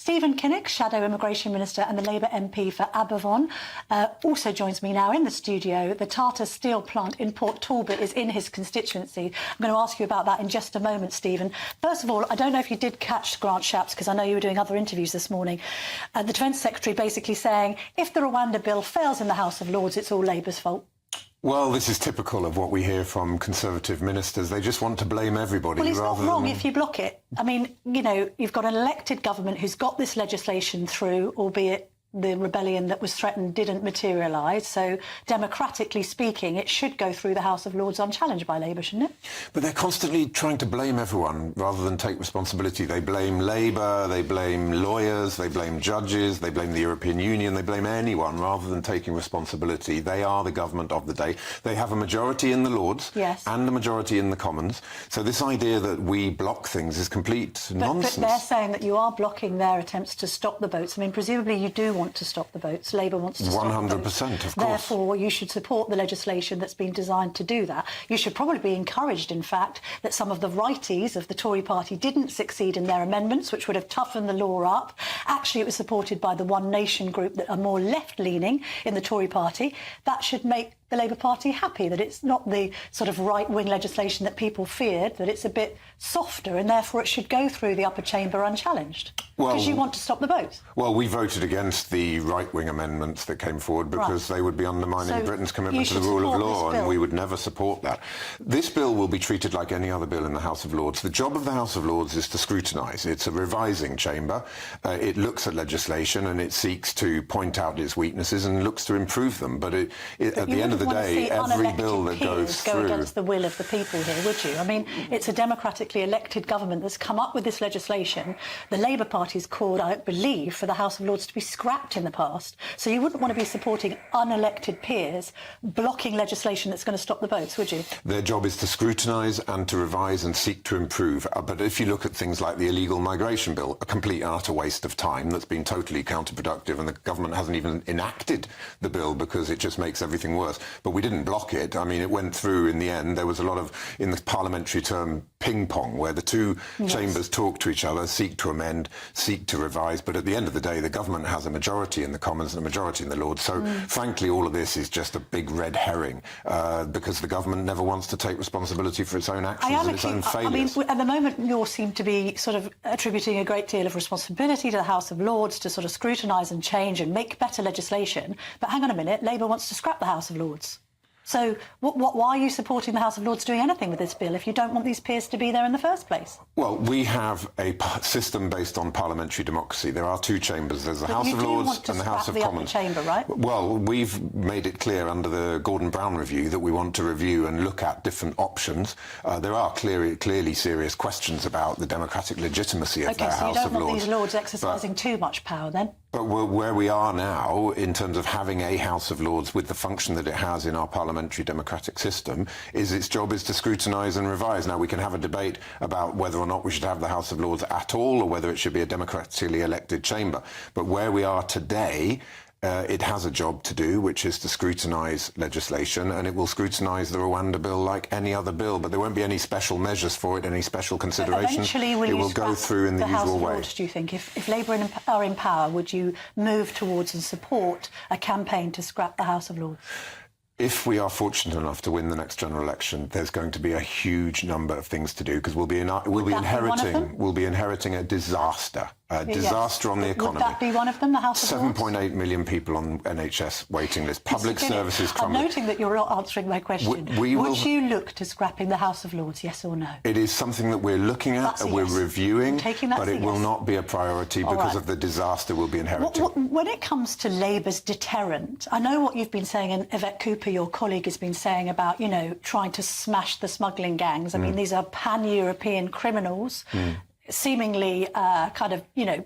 Stephen Kinnock, Shadow Immigration Minister and the Labour MP for Aberfon, also joins me now in the studio. The Tata steel plant in Port Talbot is in his constituency. I'm going to ask you about that in just a moment, Stephen. First of all, I don't know if you did catch Grant Shapps, because I know you were doing other interviews this morning. The Defence Secretary basically saying, if the Rwanda bill fails in the House of Lords, it's all Labour's fault. Well, this is typical of what we hear from Conservative ministers. They just want to blame everybody. Well, it's rather not wrong than... if you block it. I mean, you know, you've got an elected government who's got this legislation through, albeit the rebellion that was threatened didn't materialise. So, democratically speaking, it should go through the House of Lords unchallenged by Labour, shouldn't it? But they're constantly trying to blame everyone rather than take responsibility. They blame Labour, they blame lawyers, they blame judges, they blame the European Union, they blame anyone rather than taking responsibility. They are the government of the day. They have a majority in the Lords and a majority in the Commons. So this idea that we block things is complete nonsense. But they're saying that you are blocking their attempts to stop the votes. I mean, presumably you do want to stop the votes. Labour wants to stop the votes. 100%, of course. Therefore, you should support the legislation that's been designed to do that. You should probably be encouraged, in fact, that some of the righties of the Tory party didn't succeed in their amendments, which would have toughened the law up. Actually, it was supported by the One Nation group that are more left-leaning in the Tory party. That should make the Labour Party happy, that it's not the sort of right-wing legislation that people feared, that it's a bit softer, and therefore it should go through the upper chamber unchallenged. Because you want to stop the votes. Well, we voted against the right-wing amendments that came forward because they would be undermining Britain's commitment to the rule of law, and we would never support that. This bill will be treated like any other bill in the House of Lords. The job of the House of Lords is to scrutinise. It's a revising chamber. It looks at legislation and it seeks to point out its weaknesses and looks to improve them. But at the end of the day, every bill that goes through... against the will of the people here, would you? I mean, it's a democratically elected government that's come up with this legislation. The Labour Party's called, I believe, for the House of Lords to be scrapped in the past. So you wouldn't want to be supporting unelected peers blocking legislation that's going to stop the votes, would you? Their job is to scrutinise and to revise and seek to improve. But if you look at things like the illegal migration bill, a complete and utter waste of time that's been totally counterproductive, and the government hasn't even enacted the bill because it just makes everything worse. But we didn't block it. I mean, it went through in the end. There was a lot of, in the parliamentary term, ping-pong, where the two chambers talk to each other, seek to amend, seek to revise, but at the end of the day, the government has a majority in the Commons and a majority in the Lords. So, frankly, all of this is just a big red herring because the government never wants to take responsibility for its own actions and its own failures. I mean, at the moment, you all seem to be sort of attributing a great deal of responsibility to the House of Lords to sort of scrutinise and change and make better legislation. But hang on a minute, Labour wants to scrap the House of Lords. So why are you supporting the House of Lords doing anything with this bill if you don't want these peers to be there in the first place? Well, we have a system based on parliamentary democracy. There are two chambers. There's the House of Lords and the House of Commons. Chamber, right? Well, we've made it clear under the Gordon Brown review that we want to review and look at different options. There are clearly serious questions about the democratic legitimacy of the House of Lords. Okay, so you don't want these Lords exercising too much power then? But where we are now, in terms of having a House of Lords with the function that it has in our parliamentary democratic system, is its job is to scrutinise and revise. Now, we can have a debate about whether or not we should have the House of Lords at all, or whether it should be a democratically elected chamber. But where we are today, it has a job to do, which is to scrutinise legislation, and it will scrutinise the Rwanda bill like any other bill, but there won't be any special measures for it, any special consideration. Eventually, it will go through in the usual way. Do you think, if Labour are in power, would you move towards and support a campaign to scrap the House of Lords? If we are fortunate enough to win the next general election, there's going to be a huge number of things to do because we'll be inheriting a disaster. Disaster on the economy. Would that be one of them, the House of Lords? 7.8 million people on NHS waiting list. Public services crumbling. I'm noting that you're not answering my question. Would you look to scrapping the House of Lords, yes or no? It is something that we're looking at and we're reviewing, but it will not be a priority because of the disaster we'll be inheriting. When it comes to Labour's deterrent, I know what you've been saying, and Yvette Cooper, your colleague, has been saying about, you know, trying to smash the smuggling gangs. I mean, these are pan-European criminals. Seemingly kind of, you know,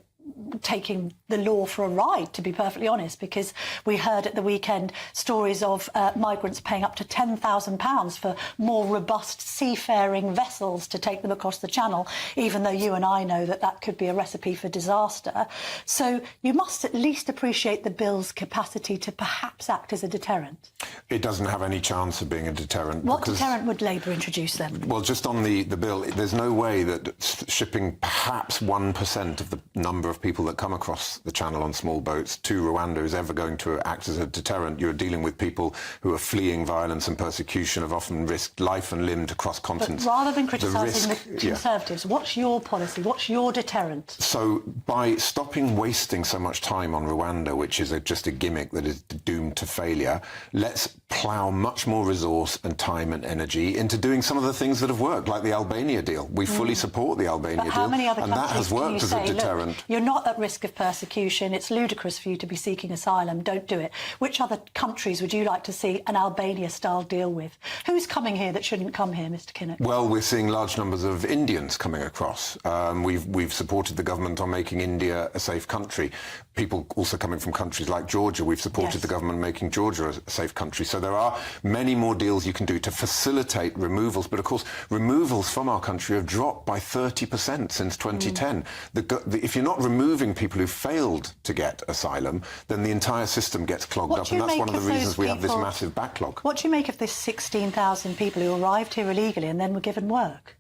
taking the law for a ride, to be perfectly honest, because we heard at the weekend stories of migrants paying up to £10,000 for more robust seafaring vessels to take them across the Channel, even though you and I know that that could be a recipe for disaster. So you must at least appreciate the bill's capacity to perhaps act as a deterrent. It doesn't have any chance of being a deterrent. What deterrent would Labour introduce then? Well, just on the bill, there's no way that shipping perhaps 1% of the number of people that come across the channel on small boats to Rwanda is ever going to act as a deterrent. You're dealing with people who are fleeing violence and persecution, have often risked life and limb to cross continents. But rather than criticising the Conservatives, what's your policy? What's your deterrent? So by stopping wasting so much time on Rwanda, which is just a gimmick that is doomed to failure, let's plough much more resource and time and energy into doing some of the things that have worked, like the Albania deal. We fully support the Albania deal, how many other and that countries has worked as a deterrent. Look, you're not at risk of persecution. It's ludicrous for you to be seeking asylum. Don't do it. Which other countries would you like to see an Albania-style deal with? Who's coming here that shouldn't come here, Mr. Kinnock? Well, we're seeing large numbers of Indians coming across. We've supported the government on making India a safe country. People also coming from countries like Georgia. We've supported the government making Georgia a safe country. So there are many more deals you can do to facilitate removals. But of course, removals from our country have dropped by 30% since 2010. If you're not removing people who failed to get asylum, then the entire system gets clogged up. And that's one of the reasons we have this massive backlog. What do you make of this 16,000 people who arrived here illegally and then were given work?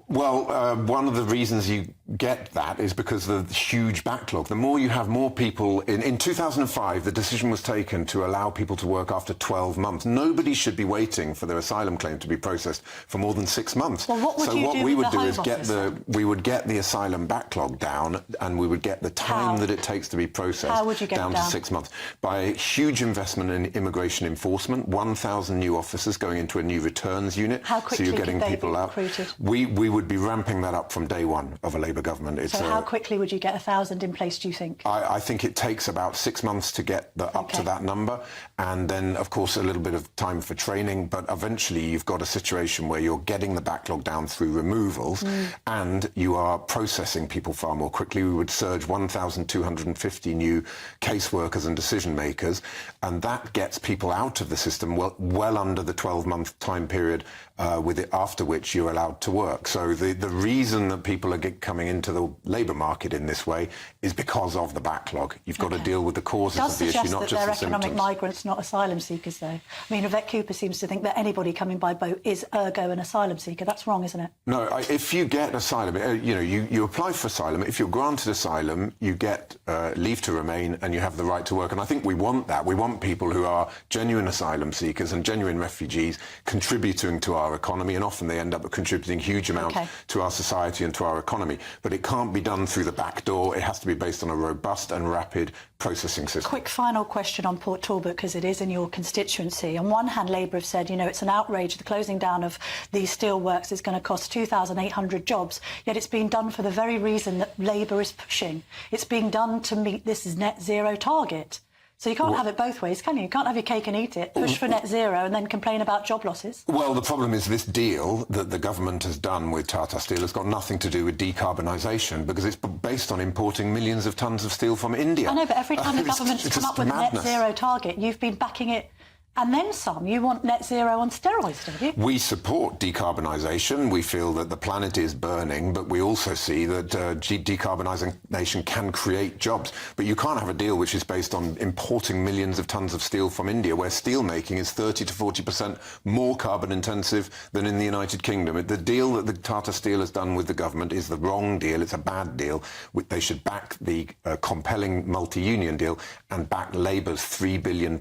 Well, one of the reasons you get that is because of the huge backlog. The more you have more people... In 2005, the decision was taken to allow people to work after 12 months. Nobody should be waiting for their asylum claim to be processed for more than 6 months. Well, what would you do we with would the do is Home we would get the asylum backlog down, and we would get the time that it takes to be processed down to 6 months. By a huge investment in immigration enforcement, 1,000 new officers going into a new returns unit. How quickly so you're getting could they people be out. recruited? We would be ramping that up from day one of a Labour government. So how quickly would you get 1,000 in place, do you think? I think it takes about 6 months to get up to that number, and then, of course, a little bit of time for training, but eventually you've got a situation where you're getting the backlog down through removals and you are processing people far more quickly. We would surge 1,250 new caseworkers and decision makers, and that gets people out of the system well under the 12-month time period after which you're allowed to work. So the reason that people are coming into the labour market in this way is because of the backlog. You've got to deal with the causes of the issue, not just the symptoms. Does suggest that they're economic migrants, not asylum seekers, though. I mean, Yvette Cooper seems to think that anybody coming by boat is ergo an asylum seeker. That's wrong, isn't it? No, if you get asylum, you apply for asylum. If you're granted asylum, you get leave to remain and you have the right to work. And I think we want that. We want people who are genuine asylum seekers and genuine refugees contributing to our economy, and often they end up contributing huge amounts to our society and to our economy. But it can't be done through the back door. It has to be based on a robust and rapid processing system. Quick final question on Port Talbot, because it is in your constituency. On one hand, Labour have said, it's an outrage. The closing down of these steelworks is going to cost 2,800 jobs, yet it's being done for the very reason that Labour is pushing. It's being done to meet this net zero target. So you can't have it both ways, can you? You can't have your cake and eat it, push for net zero and then complain about job losses. Well, the problem is this deal that the government has done with Tata Steel has got nothing to do with decarbonisation, because it's based on importing millions of tonnes of steel from India. I know, but every time the government's come up with a net zero target, you've been backing it. And then some. You want net zero on steroids, don't you? We support decarbonisation. We feel that the planet is burning, but we also see that decarbonisation can create jobs. But you can't have a deal which is based on importing millions of tonnes of steel from India, where steel making is 30 to 40% more carbon intensive than in the United Kingdom. The deal that the Tata Steel has done with the government is the wrong deal. It's a bad deal. They should back the compelling multi-union deal and back Labour's £3 billion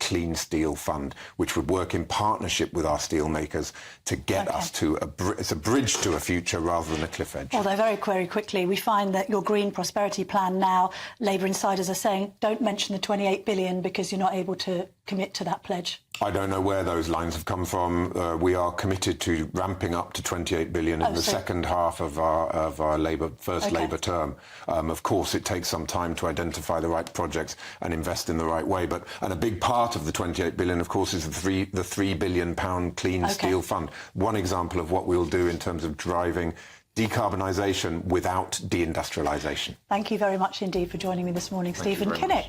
clean steel fund, which would work in partnership with our steel makers to get us to it's a bridge to a future rather than a cliff edge. Although very quickly we find that your green prosperity plan now, Labour insiders are saying, don't mention the 28 billion because you're not able to commit to that pledge. I don't know where those lines have come from. We are committed to ramping up to 28 billion in the second half of our first Labour term. Of course, it takes some time to identify the right projects and invest in the right way. And a big part of the 28 billion, of course, is the £3 billion clean steel fund. One example of what we'll do in terms of driving decarbonisation without deindustrialisation. Thank you very much indeed for joining me this morning, Stephen Kinnock.